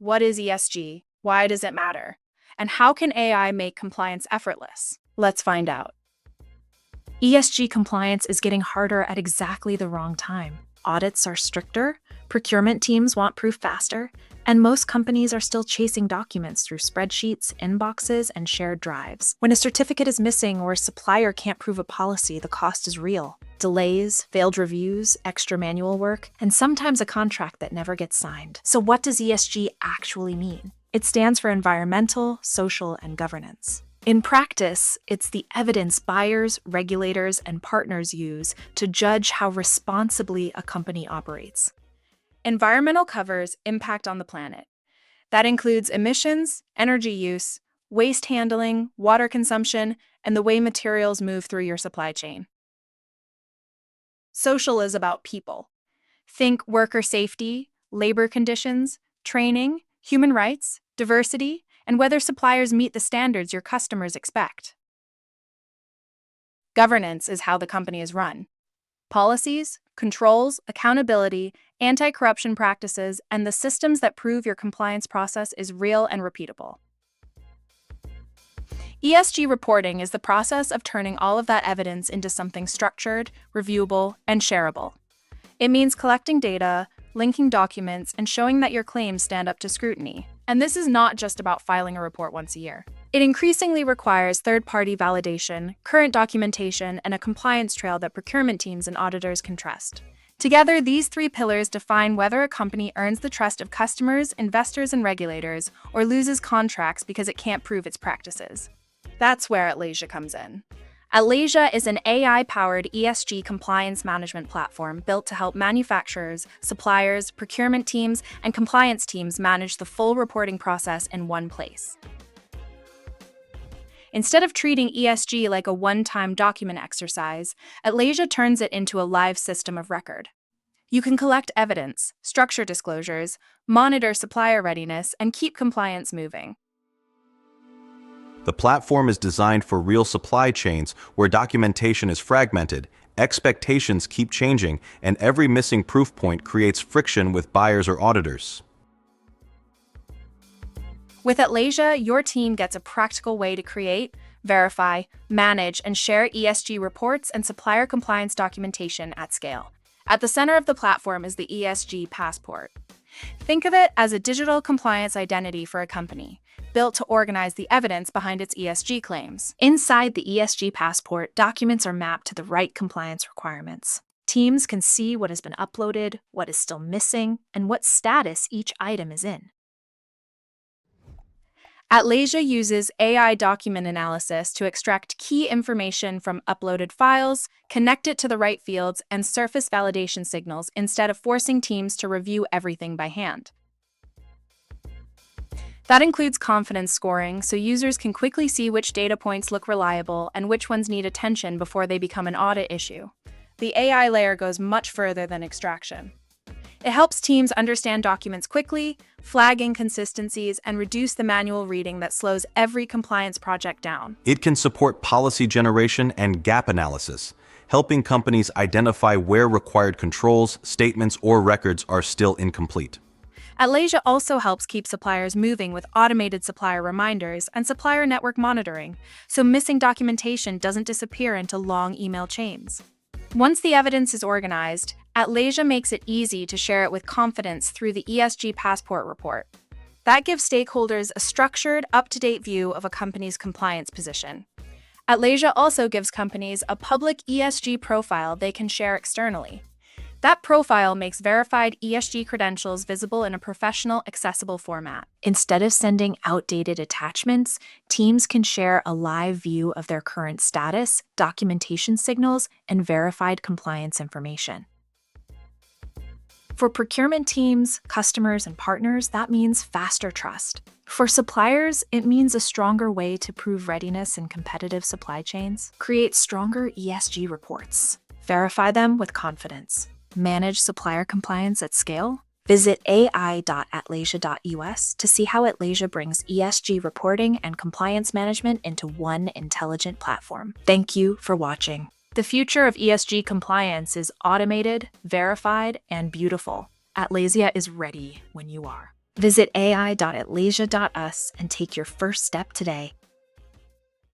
What is ESG? Why does it matter? And how can AI make compliance effortless? Let's find out. ESG compliance is getting harder at exactly the wrong time. Audits are stricter, procurement teams want proof faster, and most companies are still chasing documents through spreadsheets, inboxes, and shared drives. When a certificate is missing or a supplier can't prove a policy, the cost is real. Delays, failed reviews, extra manual work, and sometimes a contract that never gets signed. So what does ESG actually mean? It stands for environmental, social, and governance. In practice, it's the evidence buyers, regulators, and partners use to judge how responsibly a company operates. Environmental covers impact on the planet. That includes emissions, energy use, waste handling, water consumption, and the way materials move through your supply chain. Social is about people. Think worker safety, labor conditions, training, human rights, diversity, and whether suppliers meet the standards your customers expect. Governance is how the company is run. Policies, controls, accountability, anti-corruption practices, and the systems that prove your compliance process is real and repeatable. ESG reporting is the process of turning all of that evidence into something structured, reviewable, and shareable. It means collecting data, linking documents, and showing that your claims stand up to scrutiny. And this is not just about filing a report once a year. It increasingly requires third-party validation, current documentation, and a compliance trail that procurement teams and auditors can trust. Together, these three pillars define whether a company earns the trust of customers, investors, and regulators, or loses contracts because it can't prove its practices. That's where Atlasia comes in. Atlasia is an AI-powered ESG compliance management platform built to help manufacturers, suppliers, procurement teams, and compliance teams manage the full reporting process in one place. Instead of treating ESG like a one-time document exercise, Atlasia turns it into a live system of record. You can collect evidence, structure disclosures, monitor supplier readiness, and keep compliance moving. The platform is designed for real supply chains where documentation is fragmented, expectations keep changing, and every missing proof point creates friction with buyers or auditors. With Atlasia, your team gets a practical way to create, verify, manage, and share ESG reports and supplier compliance documentation at scale. At the center of the platform is the ESG passport. Think of it as a digital compliance identity for a company, built to organize the evidence behind its ESG claims. Inside the ESG passport, documents are mapped to the right compliance requirements. Teams can see what has been uploaded, what is still missing, and what status each item is in. Atlasia uses AI document analysis to extract key information from uploaded files, connect it to the right fields, and surface validation signals instead of forcing teams to review everything by hand. That includes confidence scoring, so users can quickly see which data points look reliable and which ones need attention before they become an audit issue. The AI layer goes much further than extraction. It helps teams understand documents quickly, flag inconsistencies, and reduce the manual reading that slows every compliance project down. It can support policy generation and gap analysis, helping companies identify where required controls, statements, or records are still incomplete. Atlasia also helps keep suppliers moving with automated supplier reminders and supplier network monitoring, so missing documentation doesn't disappear into long email chains. Once the evidence is organized, Atlasia makes it easy to share it with confidence through the ESG Passport report. That gives stakeholders a structured, up-to-date view of a company's compliance position. Atlasia also gives companies a public ESG profile they can share externally. That profile makes verified ESG credentials visible in a professional, accessible format. Instead of sending outdated attachments, teams can share a live view of their current status, documentation signals, and verified compliance information. For procurement teams, customers, and partners, that means faster trust. For suppliers, it means a stronger way to prove readiness in competitive supply chains. Create stronger ESG reports. Verify them with confidence. Manage supplier compliance at scale? Visit ai.atlasia.us to see how Atlasia brings ESG reporting and compliance management into one intelligent platform. Thank you for watching. The future of ESG compliance is automated, verified, and beautiful. Atlasia is ready when you are. Visit ai.atlasia.us and take your first step today.